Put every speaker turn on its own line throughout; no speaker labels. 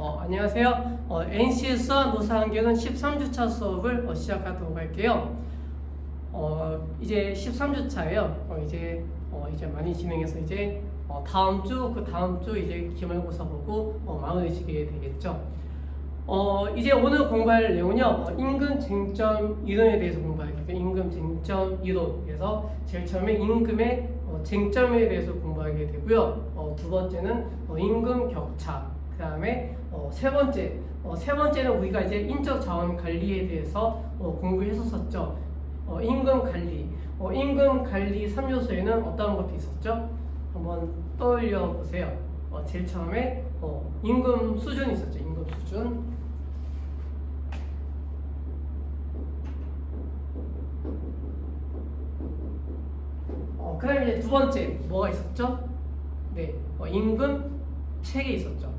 안녕하세요. NC 수학 노사환경은 13주차 수업을 시작하도록 할게요. 이제 13주차예요. 이제 많이 진행해서 이제 다음 주, 그 다음 주 이제 기말고사 보고 마무리 지게 되겠죠. 이제 오늘 공부할 내용은요, 임금 쟁점 이론에 대해서 공부하겠습니다. 임금 쟁점 이론에서 제일 처음에 임금의 쟁점에 대해서 공부하게 되고요. 두 번째는 임금 격차. 그 다음에 세 번째는 우리가 이제 인적 자원 관리에 대해서 공부했었죠. 임금 관리. 임금 관리 3요소에는 어떤 것도 있었죠? 한번 떠올려 보세요. 제일 처음에 임금 수준이 있었죠. 임금 수준. 그 다음에 이제 두 번째 뭐가 있었죠? 네, 임금 체계 있었죠.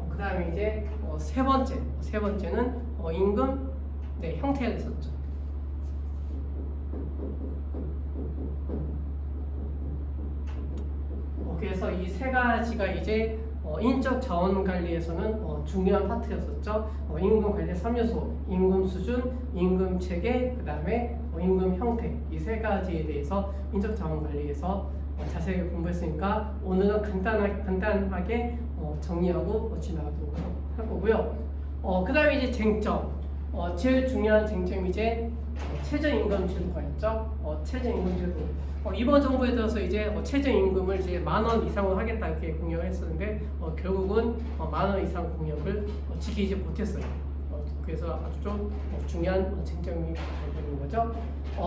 그 다음에 이제 세 번째는 임금 형태가 있었죠. 그래서 이 세 가지가 이제 인적 자원 관리에서는 중요한 파트였었죠. 임금 관리 3요소, 임금 수준, 임금 체계, 그 다음에 임금 형태, 이 세 가지에 대해서 인적 자원 관리에서 자세하게 공부했으니까 오늘은 간단하게 정리하고 지나가도록 할 거고요. 그 다음에 이제 쟁점, 제일 중요한 쟁점이 이제 최저임금 제도가 있죠. 최저임금 제도. 이번 정부에 들어서 이제 최저임금을 이제 10,000원 이상으로 하겠다 이렇게 공약을 했었는데 결국은 10,000원 이상 공약을 지키지 못했어요. 그래서 아주 좀 중요한 쟁점이 되는 거죠.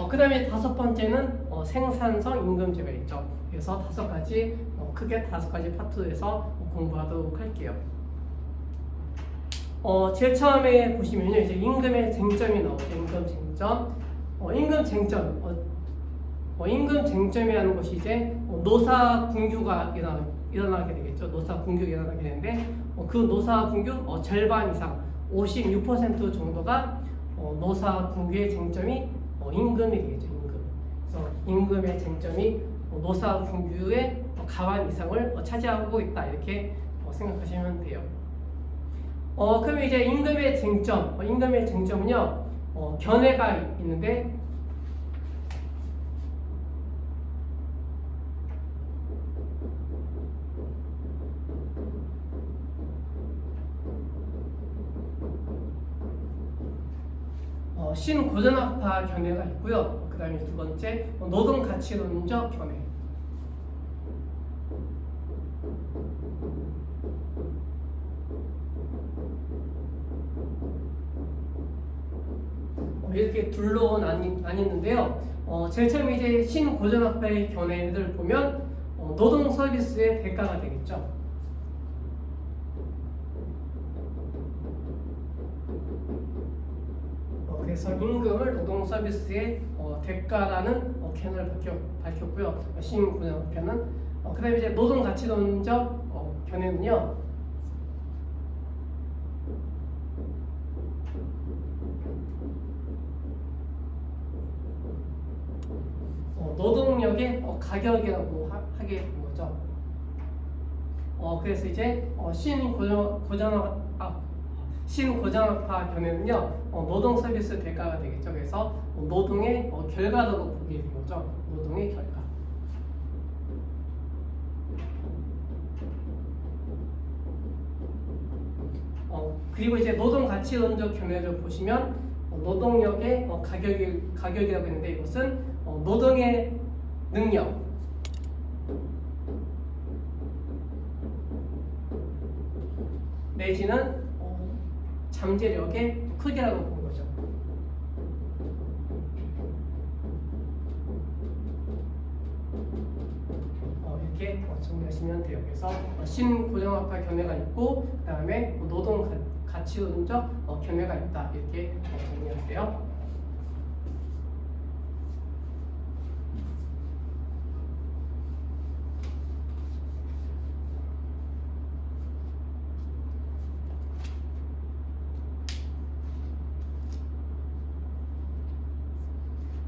그 다음에 다섯 번째는 생산성 임금제가 있죠. 그래서 크게 다섯 가지 파트에서 공부하도록 할게요. 제일 처음에 보시면요, 이제 임금의 쟁점이 나오죠. 임금 쟁점. 임금 쟁점이라는 것이 이제 노사 분규가 일어나게 되겠죠. 노사 분규가 일어나게 되는데 그 노사 분규 절반 이상 56% 정도가 노사 분규의 쟁점이 임금이 되겠죠. 그래서 임금의 쟁점이 노사 분규의 과반 이상을 차지하고 있다 이렇게 생각하시면 돼요. 그럼 이제 임금의 쟁점은요, 견해가 있는데 신고전학파 견해가 있고요. 그 다음에 두 번째 노동가치론적 견해. 이렇게 둘로 나뉘는데요. 제일 처음에 이제 신고전학파의 견해를 보면 노동 서비스의 대가가 되겠죠. 그래서 임금을 노동 서비스의 대가라는 견해를 밝혔고요. 신고전학파는 그다음에 이제 노동 가치론적 견해는요. 노동력의 가격이라고 하게 된 거죠. 그래서 이제 신고전학파 견해는요, 노동 서비스 대가가 되겠죠. 그래서 노동의 결과로 보게 된 거죠. 노동의 결과. 그리고 이제 노동 가치론적 견해를 보시면 노동력의 가격이라고 했는데 이것은 노동의 능력, 내지는 잠재력의 크기라고 본 거죠. 이렇게 정리하시면 돼요. 그래서 신고전학파 견해가 있고, 그 다음에 노동 가치론적 견해가 있다 이렇게 정리하세요.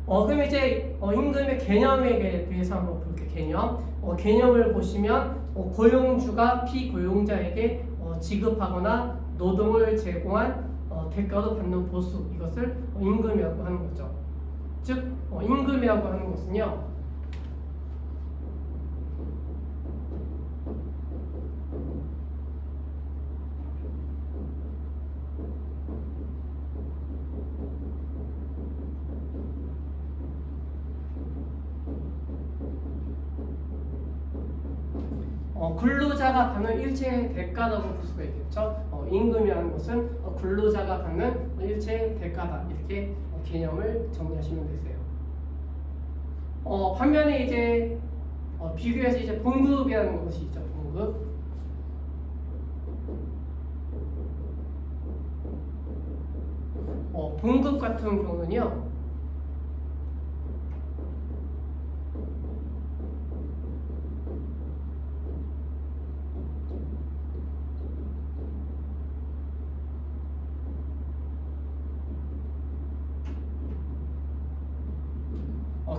그럼 이제 임금의 개념에 대해서 한번 볼게요. 개념을 보시면 고용주가 피고용자에게 지급하거나 노동을 제공한 대가로 받는 보수, 이것을 임금이라고 하는 거죠. 즉 임금이라고 하는 것은요, 근로자가 받는 일체의 대가라고 볼 수가 있겠죠. 임금이라는 것은 근로자가 받는 일체의 대가다, 이렇게 개념을 정리하시면 되세요. 반면에 이제 비교해서 이제 봉급이라는 것이 있죠. 봉급 같은 경우는요,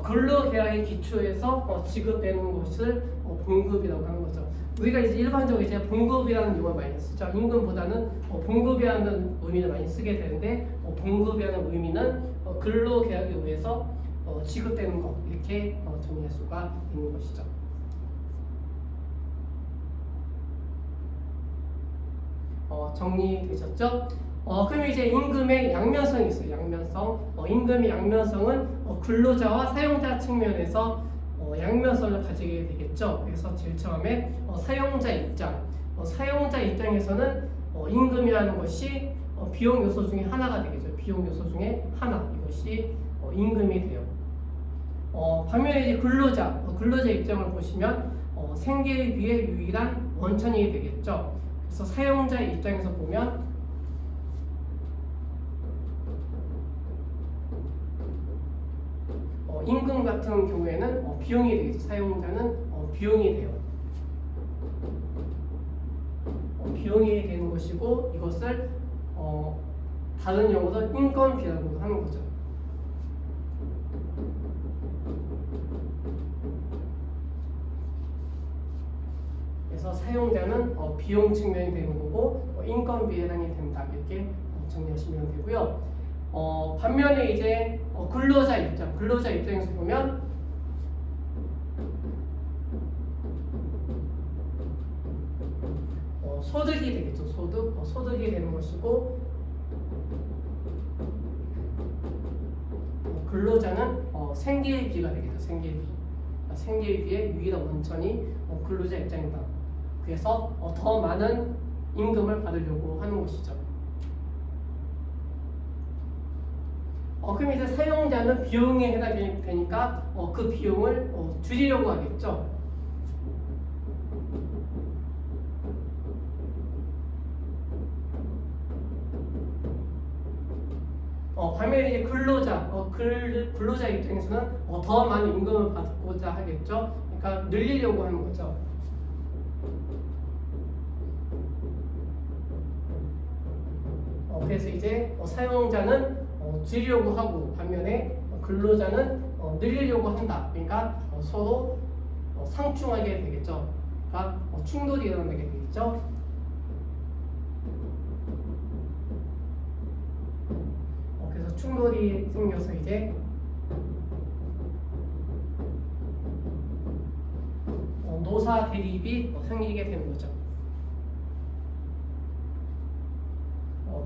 근로계약의 기초에서 지급되는 것을 봉급이라고 하는 거죠. 우리가 이제 일반적으로 이제 봉급이라는 용어를 많이 쓰죠. 임금보다는 봉급이라는 의미를 많이 쓰게 되는데, 봉급이라는 의미는 근로계약에 의해서 지급되는 것, 이렇게 정리할 수가 있는 것이죠. 정리되셨죠? 그럼 이제 임금의 양면성이 있어요. 양면성. 임금의 양면성은 근로자와 사용자 측면에서 양면성을 가지게 되겠죠. 그래서 제일 처음에 사용자 입장. 사용자 입장에서는 임금이라는 것이 비용 요소 중에 하나가 되겠죠. 비용 요소 중에 하나. 이것이 임금이 돼요. 반면에 이제 근로자 입장을 보시면 생계비의 유일한 원천이 되겠죠. 그래서 사용자 입장에서 보면 임금 같은 경우에는 비용이 되겠죠. 사용자는 비용이 돼요. 비용이 되는 것이고, 이것을 다른 용어로 인건비라고 하는 거죠. 그래서 사용자는 비용 측면이 되는 거고, 인건비에 해당이 된다, 이렇게 정리하시면 되고요. 반면에 이제 근로자 입장에서 보면 소득이 되겠죠. 소득이 되는 것이고, 근로자는 생계비가 되겠죠. 생계비의 유일한 원천이 근로자 입장이다. 그래서 더 많은 임금을 받으려고 하는 것이죠. 그럼 이제 사용자는 비용에 해당이 되니까 그 비용을 줄이려고 하겠죠. 반면에 이제 근로자 입장에서는 더 많은 임금을 받고자 하겠죠. 그러니까 늘리려고 하는 거죠. 그래서 이제 사용자는 줄이려고 하고, 반면에 근로자는 늘리려고 한다. 그러니까 서로 상충하게 되겠죠. 그러니까 충돌이 일어나게 되겠죠. 그래서 충돌이 생겨서 이제 노사 대립이 생기게 되는 거죠.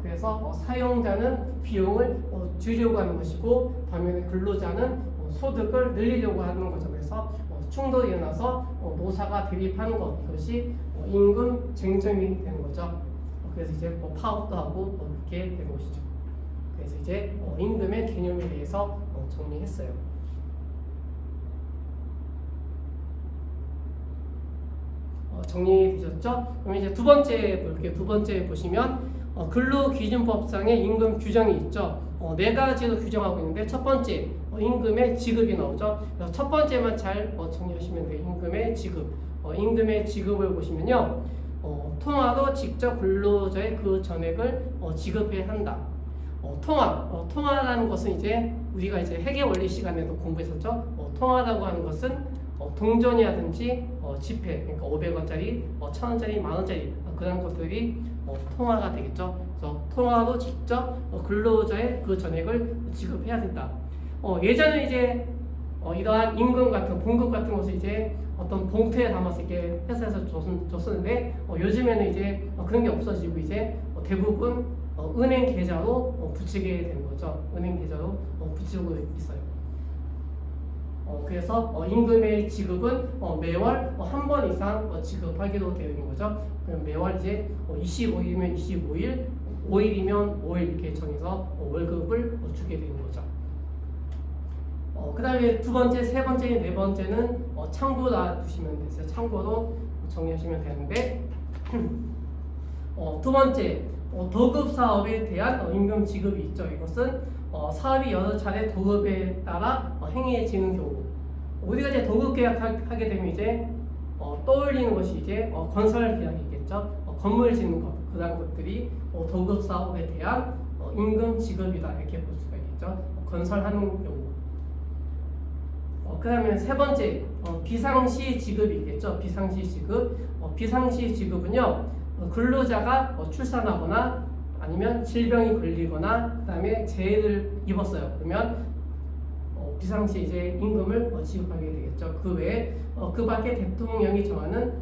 그래서 사용자는 비용을 줄이려고 하는 것이고, 반면에 근로자는 소득을 늘리려고 하는 거죠. 그래서 충돌이 일어나서 노사가 대립하는 것, 이것이 임금 쟁점이 되는 거죠. 그래서 이제 파업도 하고 이렇게 되는 것이죠. 그래서 이제 임금의 개념에 대해서 정리했어요. 정리되셨죠? 그럼 이제 두 번째 볼게요. 두 번째 보시면 근로기준법상의 임금 규정이 있죠. 네 가지로 규정하고 있는데, 첫 번째 임금의 지급이 나오죠. 그래서 첫 번째만 잘 정리하시면 돼요. 임금의 지급. 임금의 지급을 보시면요, 통화로 직접 근로자의 그 전액을 지급해야 한다. 통화라는 것은 이제 우리가 이제 회계 원리 시간에도 공부했었죠. 통화라고 하는 것은 동전이라든지 지폐, 그러니까 500원짜리, 1000원짜리, 만원짜리 그런 것들이 통화가 되겠죠. 그래서 통화로 직접 근로자의 그 전액을 지급해야 된다. 예전에 이제 이러한 임금 같은 봉급 같은 것을 이제 어떤 봉투에 담아서 이렇게 회사에서 줬었는데 요즘에는 이제 그런 게 없어지고 이제 대부분 은행 계좌로 붙이게 되는 거죠. 은행 계좌로 붙이고 있어요. 그래서 임금의 지급은 매월 한 번 이상 지급하기로 되어 있는 거죠. 그럼 매월 이제 25일이면 25일, 5일이면 5일 이렇게 정해서 월급을 주게 되는 거죠. 그 다음에 두 번째, 세 번째, 네 번째는 참고라 두시면 되세요. 참고로 정리하시면 되는데 두 번째, 도급 사업에 대한 임금 지급이 있죠. 이것은 사업이 여러 차례 도급에 따라 행해지는 경우, 우리가 이제 도급 계약하게 되면 이제 떠올리는 것이 이제 건설 계약이겠죠. 건물 짓는 것, 그런 것들이 도급 사업에 대한 임금 지급이다 이렇게 볼 수가 있겠죠. 건설하는 경우. 그 다음에 세 번째, 비상시 지급이 있겠죠. 비상시 지급. 비상시 지급은요, 근로자가 출산하거나 아니면 질병이 걸리거나 그 다음에 재해를 입었어요. 그러면 비상시 이제 임금을 지급하게 되겠죠. 그 외에 그 밖에 대통령이 정하는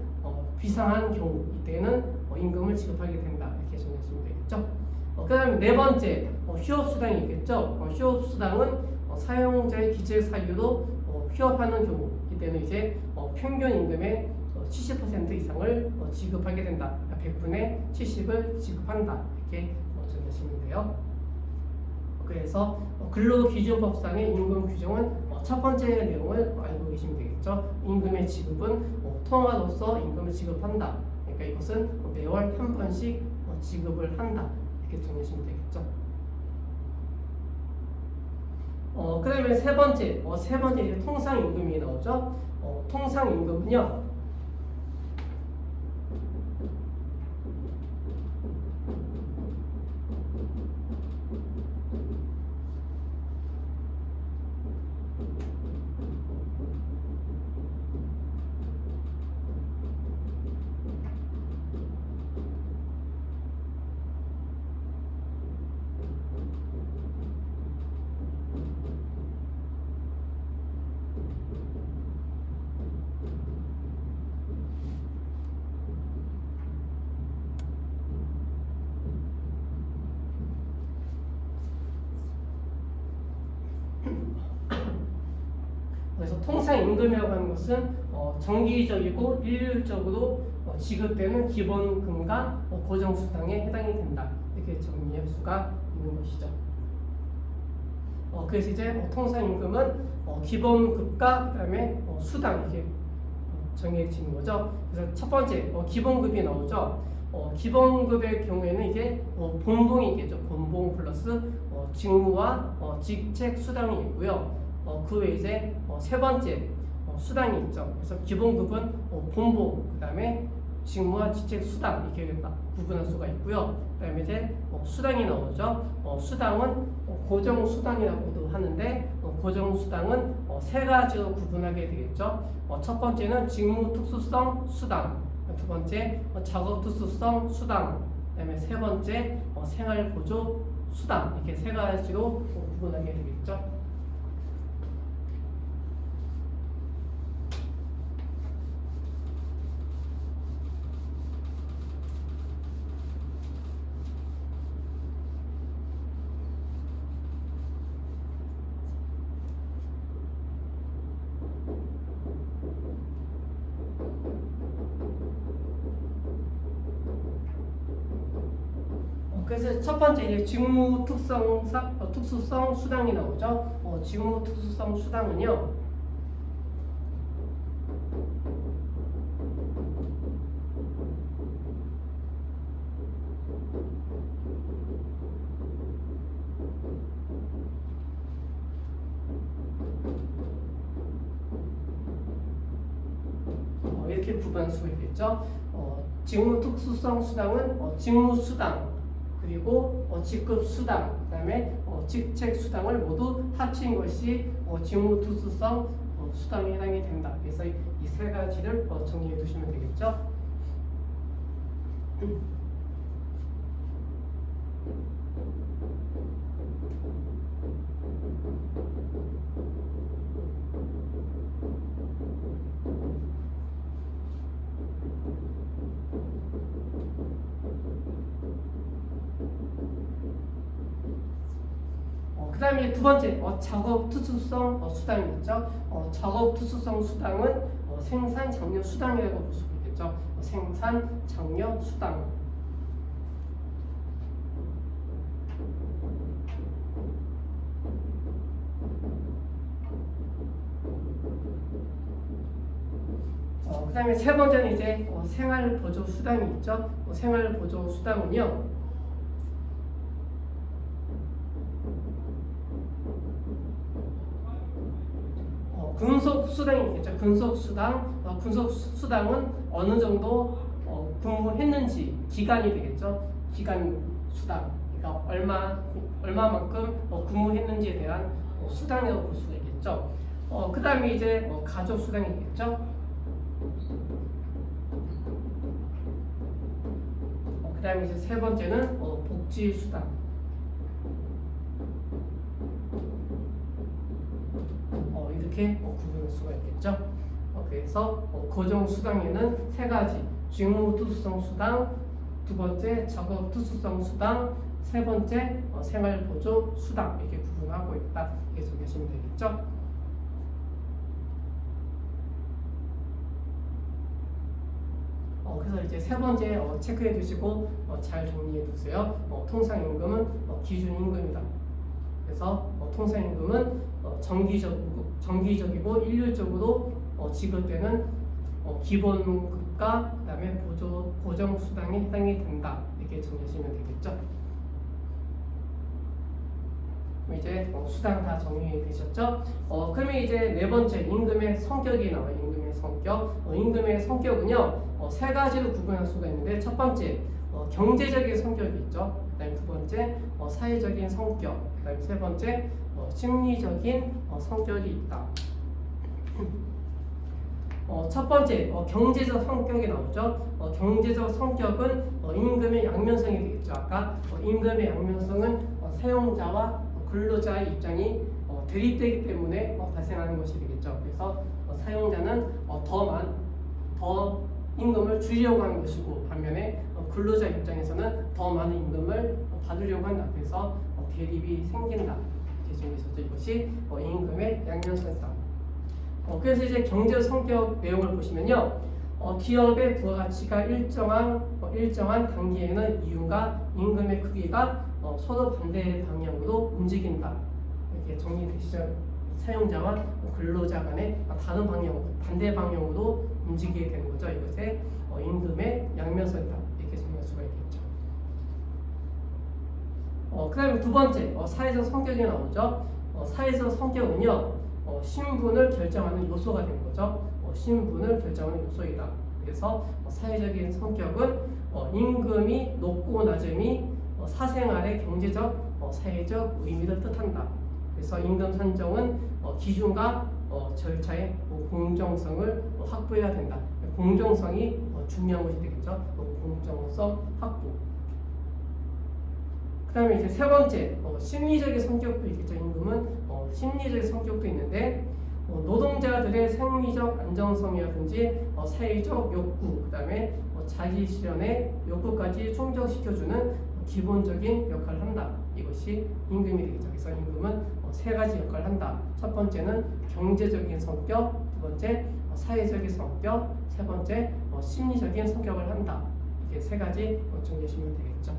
비상한 경우 이때는 임금을 지급하게 된다 이렇게 정해주시면 되겠죠. 그 다음에 네 번째, 휴업수당이 있겠죠. 휴업수당은 사용자의 기재 사유로 휴업하는 경우 이때는 이제 평균 임금의 70% 이상을 지급하게 된다. 100분의 70을 지급한다. 이렇게 정하시면 돼요. 그래서 근로기준법상의 임금 규정은 첫 번째 내용을 알고 계시면 되겠죠. 임금의 지급은 통화로서 임금을 지급한다. 그러니까 이것은 매월 한 번씩 지급을 한다. 이렇게 정하시면 되겠죠. 그 다음에 세 번째 이제 통상임금이 나오죠. 통상임금은요, 그래서 통상임금이라고 하는 것은 정기적이고 일률적으로 지급되는 기본금과 고정수당에 해당이 된다. 이렇게 정리할 수가 있는 것이죠. 그래서 이제 통상임금은 기본급과 그다음에 수당 이렇게 정해지는 거죠. 그래서 첫 번째 기본급이 나오죠. 기본급의 경우에는 이제 본봉이 있겠죠. 본봉 플러스 직무와 직책 수당이 있고요. 그 외에 이제 세 번째 수당이 있죠. 그래서 기본급은 본봉, 그 다음에 직무와 직책 수당 이렇게 구분할 수가 있고요. 그 다음에 이제 수당이 나오죠. 수당은 고정 수당이라고도 하는데 고정 수당은 세 가지로 구분하게 되겠죠. 첫 번째는 직무 특수성 수당, 두 번째 작업 특수성 수당, 그다음에 세 번째 생활 보조 수당 이렇게 세 가지로 구분하게 되겠죠. 그래서 첫 번째 이제 직무 특수성 수당이 나오죠. 직무 특수성 수당은요, 이렇게 구분할 수가 있겠죠. 직무 특수성 수당은 직무 수당, 그리고 직급 수당, 그다음에 직책 수당을 모두 합친 것이 직무투수성 수당에 해당이 된다. 그래서 이 세 가지를 정리해 두시면 되겠죠. 그 다음에 두 번째 작업 투수성 수당이 있죠. 작업 투수성 수당은 생산 장려 수당이라고 볼 수 있겠죠. 생산 장려 수당. 그 다음에 세 번째는 이제 생활보조 수당이 있죠. 생활보조 수당은요. 근속수당이 있겠죠. 근속수당. 근속수당은 어느 정도 근무했는지 기간이 되겠죠. 기간 수당. 그러니까 얼마만큼 근무했는지에 대한 수당이라고 볼 수가 있겠죠. 그 다음에 이제 가족수당이 있겠죠. 그 다음에 이제 세 번째는 복지수당. 이렇게 구분할 수가 있겠죠. 그래서 고정수당에는 세 가지: 직무투수성 수당, 두 번째 작업투수성 수당, 세 번째 생활보조 수당, 이렇게 구분하고 있다. 이렇게 정리하시면 되겠죠. 그래서 이제 세 번째 체크해 두시고 잘 정리해 두세요. 통상임금은 기준임금이다. 그래서 통상임금은 정기적이고 일률적으로 지급되는 기본급과 그다음에 고정수당에 해당이 된다. 이렇게 정리하시면 되겠죠. 이제 수당 다 정리되셨죠? 그러면 이제 네 번째 임금의 성격이 나와요. 임금의 성격. 임금의 성격은요 세 가지로 구분할 수가 있는데, 첫 번째 경제적인 성격이 있죠. 그다음에 두 번째 사회적인 성격. 그다음에 세 번째 심리적인 성격이 있다. 첫 번째 경제적 성격이 나오죠. 경제적 성격은 임금의 양면성이 되겠죠. 아까 임금의 양면성은 사용자와 근로자의 입장이 대립되기 때문에 발생하는 것이 되겠죠. 그래서 사용자는 더 임금을 줄이려고 하는 것이고, 반면에 근로자 입장에서는 더 많은 임금을 받으려고 한다. 그래서 대립이 생긴다. 이렇게 이것이 임금의 양면성이다. 그래서 이제 경제 성격 내용을 보시면요, 기업의 부가가치가 일정한 단기에는 이윤과 임금의 크기가 서로 반대 방향으로 움직인다. 이렇게 정리되시죠? 사용자와 근로자 간에 반대 방향으로 움직이게 되는 거죠. 이것에 임금의 양면성이다. 이렇게 정리할 수가 있겠죠. 그 다음에 두 번째 사회적 성격이 나오죠. 사회적 성격은요 신분을 결정하는 요소가 되는 거죠. 신분을 결정하는 요소이다. 그래서 사회적인 성격은 임금이 높고 낮음이 사생활의 경제적, 사회적 의미를 뜻한다. 그래서 임금 산정은 기준과 절차의 공정성을 확보해야 된다. 공정성이 중요한 것이 되겠죠. 공정성 확보. 그 다음에 이제 세 번째 심리적인 성격도 있겠죠. 임금은 심리적인 성격도 있는데, 노동자들의 생리적 안정성이라든지 사회적 욕구, 그 다음에 자기 실현의 욕구까지 충족시켜주는 기본적인 역할을 한다. 이것이 임금이 되겠죠. 그래서 임금은 세 가지 역할을 한다. 첫 번째는 경제적인 성격, 두 번째 사회적인 성격, 세 번째 심리적인 성격을 한다. 이렇게 세 가지 정리하시면 되겠죠.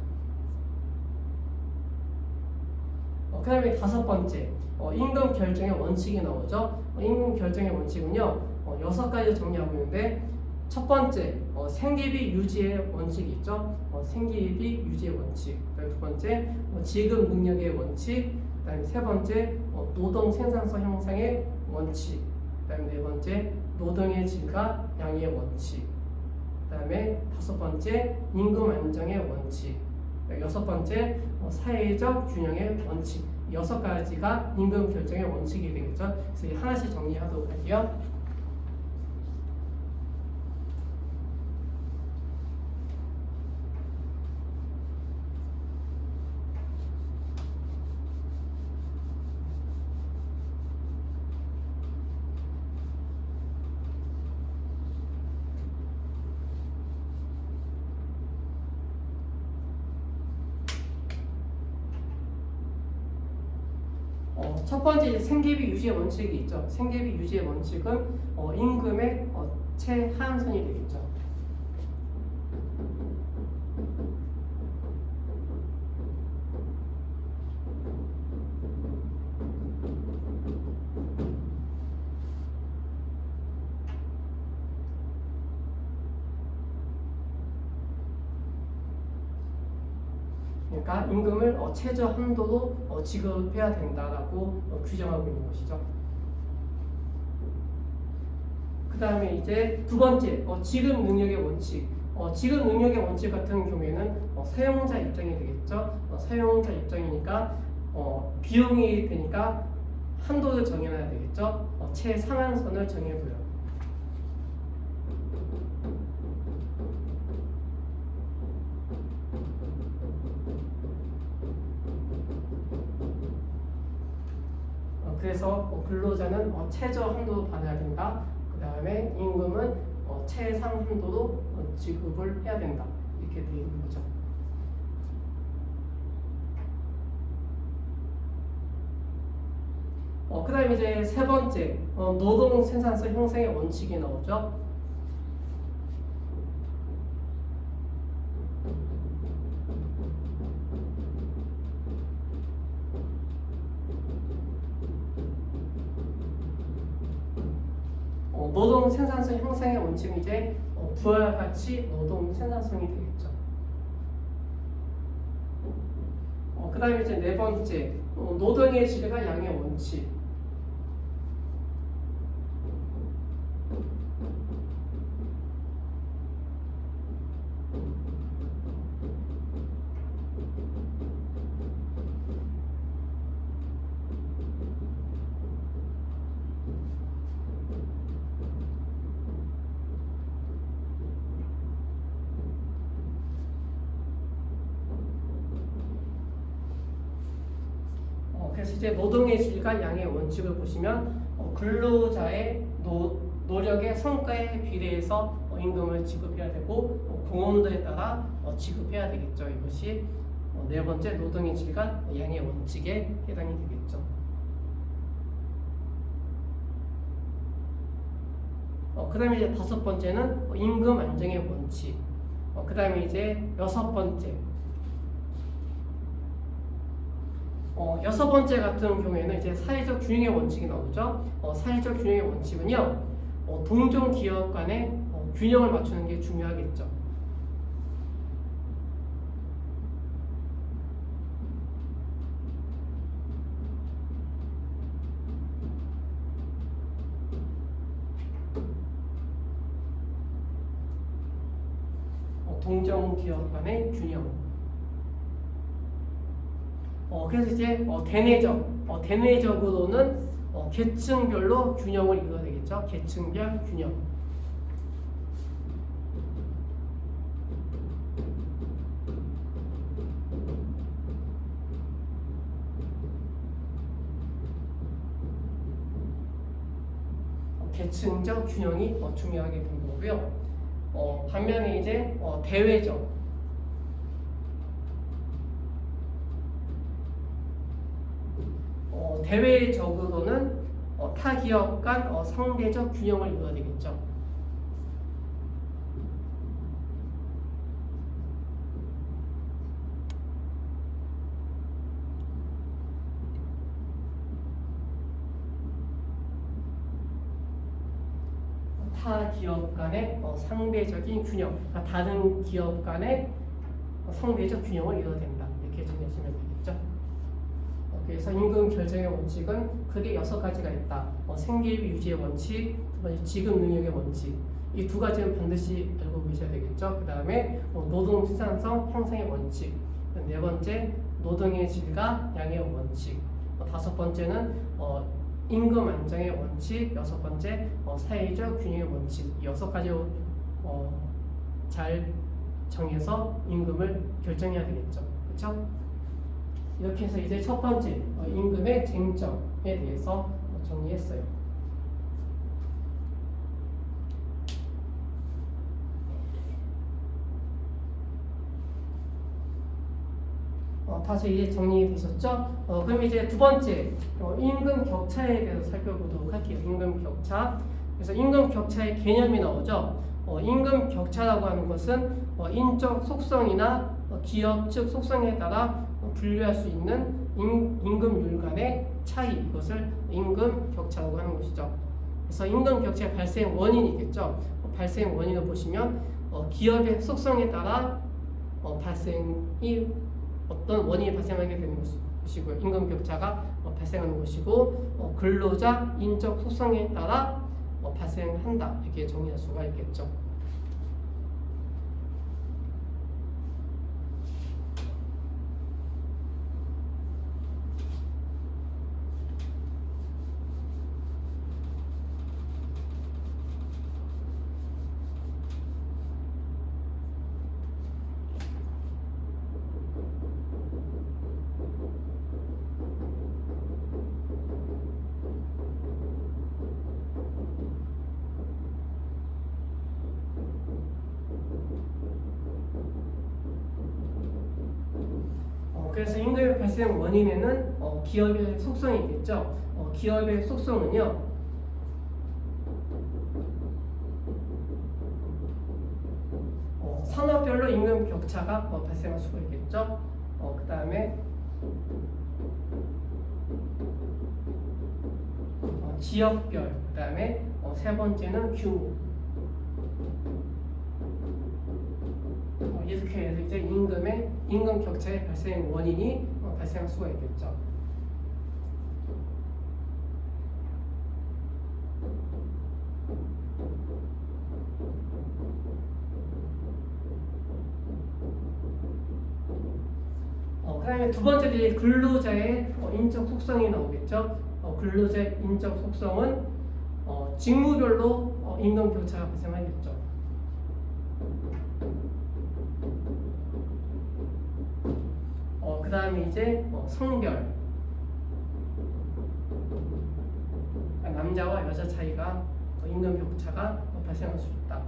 그 다음에 다섯 번째 임금 결정의 원칙이 나오죠. 임금 결정의 원칙은요 6가지 정리하고 있는데, 첫 번째 생계비 유지의 원칙이 있죠. 생계비 유지의 원칙. 그다음에 두 번째 지급 능력의 원칙. 그다음에 세 번째 노동 생산성 향상의 원칙. 그다음에 네 번째 노동의 질과 양의 원칙. 그다음에 다섯 번째 임금 안정의 원칙. 여섯 번째 사회적 균형의 원칙. 6가지가 임금 결정의 원칙이 되겠죠. 그래서 하나씩 정리하도록 할게요. 첫 번째 이제 생계비 유지의 원칙이 있죠. 생계비 유지의 원칙은 임금의 최하한선이 되겠죠. 그러니까 임금을 최저 한도로 지급해야 된다라고 규정하고 있는 것이죠. 그 다음에 이제 두 번째 지급 능력의 원칙. 지급 능력의 원칙 같은 경우에는 사용자 입장이 되겠죠. 사용자 입장이니까 비용이 되니까 한도를 정해놔야 되겠죠. 최상한선을 정해둬요. 그래서 근로자는 최저 한도로 받아야 된다. 그 다음에 임금은 최상 한도로 지급을 해야 된다. 이렇게 되어 있는 거죠. 그 다음에 이제 세 번째 노동 생산성 형성의 원칙이 나오죠. 노동 생산성 형성의 원칙은 이제 부가가치 노동 생산성이 되겠죠. 그 다음에 이제 네 번째 노동의 질과 양의 원칙. 그래서 이제 노동의 질과 양의 원칙을 보시면 근로자의 노력의 성과에 비례해서 임금을 지급해야 되고 공헌도에 따라 지급해야 되겠죠. 이것이 네 번째 노동의 질과 양의 원칙에 해당이 되겠죠. 그 다음에 이제 다섯 번째는 임금 안정의 원칙. 그 다음에 이제 여섯 번째. 여섯 번째 같은 경우에는 이제 사회적 균형의 원칙이 나오죠. 사회적 균형의 원칙은요, 동종 기업 간의 균형을 맞추는 게 중요하겠죠. 동종 기업 간의 균형. 그래서 이제 대내적으로는 계층별로 균형을 이루어야 되겠죠. 계층별 균형. 계층적 균형이 중요하게 된 거고요. 반면에 이제 대외적. 대외적으로는 타 기업 간 상대적 균형을 이루어야 되겠죠. 타 기업 간의 상대적인 균형, 그러니까 다른 기업 간의 상대적 균형을 이루어야 된다. 이렇게 정리하시면 되겠죠. 그래서 임금 결정의 원칙은 크게 6가지가 있다. 생계비 유지의 원칙, 두 번째 지급 능력의 원칙. 이 두 가지는 반드시 알고 계셔야 되겠죠. 그 다음에 노동 생산성 형성의 원칙. 네 번째 노동의 질과 양의 원칙. 다섯 번째는 임금 안정의 원칙, 여섯 번째 사회적 균형의 원칙. 이 여섯 가지 잘 정해서 임금을 결정해야 되겠죠. 그렇죠? 이렇게 해서 이제 첫 번째 임금의 쟁점에 대해서 정리했어요. 다시 이제 정리되셨죠? 그럼 이제 두 번째 임금 격차에 대해서 살펴보도록 할게요. 임금 격차. 그래서 임금 격차의 개념이 나오죠. 임금 격차라고 하는 것은 인적 속성이나 기업 측 속성에 따라 분류할 수 있는 임금률 간의 차이, 이것을 임금 격차라고 하는 것이죠. 그래서 임금 격차의 발생 원인이 있겠죠. 발생 원인을 보시면 기업의 속성에 따라 발생이 어떤 원인이 발생하게 되는 것이고요. 임금 격차가 발생하는 것이고 근로자 인적 속성에 따라 발생한다, 이렇게 정의할 수가 있겠죠. 그래서 임금의 발생 원인에는 기업의 속성이 있겠죠. 기업의 속성은요, 산업별로 임금 격차가 발생할 수가 있겠죠. 그 다음에 지역별, 그 다음에 세 번째는 규모. 이렇게 해서 이제 임금 격차의 발생 원인이 발생할 수가 있겠죠. 그다음에 두 번째로 이제 근로자의 인적 속성이 나오겠죠. 근로자의 인적 속성은 직무별로 임금 격차가 발생하겠죠. 그 다음에 이제 성별, 남자와 여자 차이가 임금 격차가 발생할 수 있다.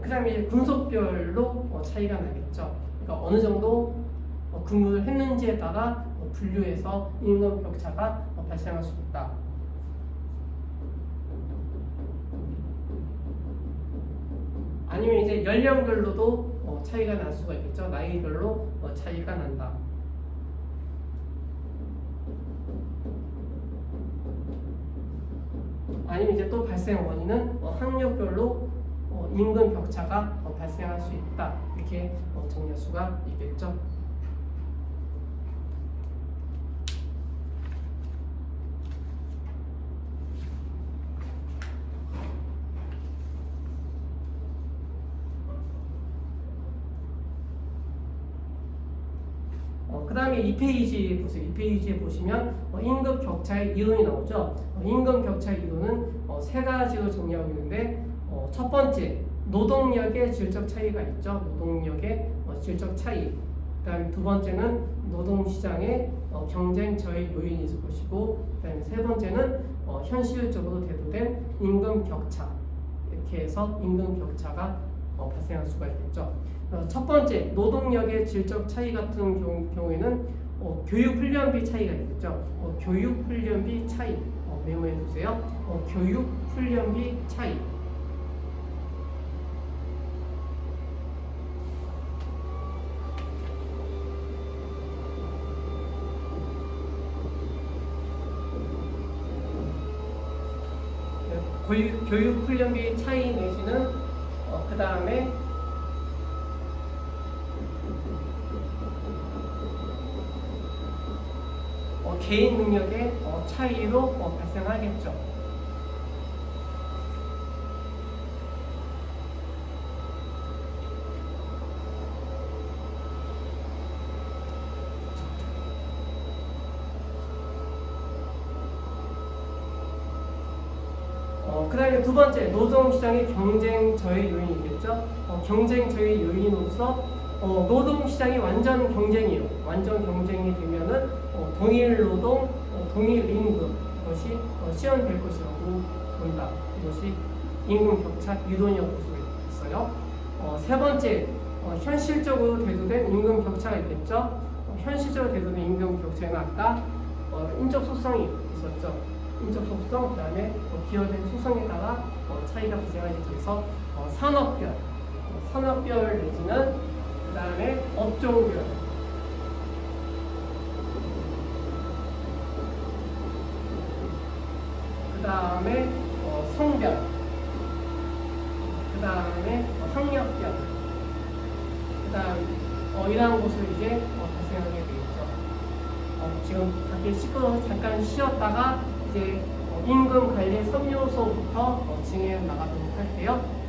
그 다음에 이제 군속별로 차이가 나겠죠. 그러니까 어느 정도 근무를 했는지에 따라 분류해서 임금 격차가 발생할 수 있다. 아니면 이제 연령별로도 차이가 날 수가 있겠죠. 나이별로 차이가 난다. 아니면 이제 또 발생 원인은 학력별로 임금 격차가 발생할 수 있다. 이렇게 정리할 수가 있겠죠. 그 다음에 2페이지 보세요. 2페이지에 보시면 임금 격차의 이론이 나오죠. 임금 격차의 이론은 세 가지로 정리하고 있는데, 첫 번째, 노동력의 질적 차이가 있죠. 노동력의 질적 차이. 그 다음에 두 번째는 노동시장의 경쟁 저해 요인이 있을 것이고, 그 다음에 세 번째는 현실적으로 대두된 임금 격차. 이렇게 해서 임금 격차가 발생할 수가 있겠죠. 첫 번째, 노동력의 질적 차이 같은 경우에는 교육훈련비 차이가 있겠죠. 교육훈련비 차이 메모해 주세요. 교육훈련비 차이. 교육훈련비 차이 내지는 그 다음에 개인 능력의 차이로 발생하겠죠. 그 다음에 두 번째, 노동시장의 경쟁 저해 요인이겠죠. 경쟁 저해 요인으로서 노동시장이 완전 경쟁이에요. 완전 경쟁이 되면은 동일 노동, 동일 임금 이것이 실현될 것이라고 본다. 이것이 임금 격차 유동이라고 볼 수 있어요. 세 번째, 현실적으로 대두된 임금 격차가 있겠죠. 현실적으로 대두된 임금 격차에는 아까 인적 소송이 있었죠. 인적 소송, 그다음에 기여된 소송에 따라 차이가 발생하게 돼서 산업별 내지는 그다음에 업종별, 그다음에 성별, 그다음에 학력별, 그다음 이러한 것을 이제 발생하게 되겠죠. 지금 밖에 시끄러워서 잠깐 쉬었다가 이제 임금 관리 3요소부터 진행해 나가도록 할게요.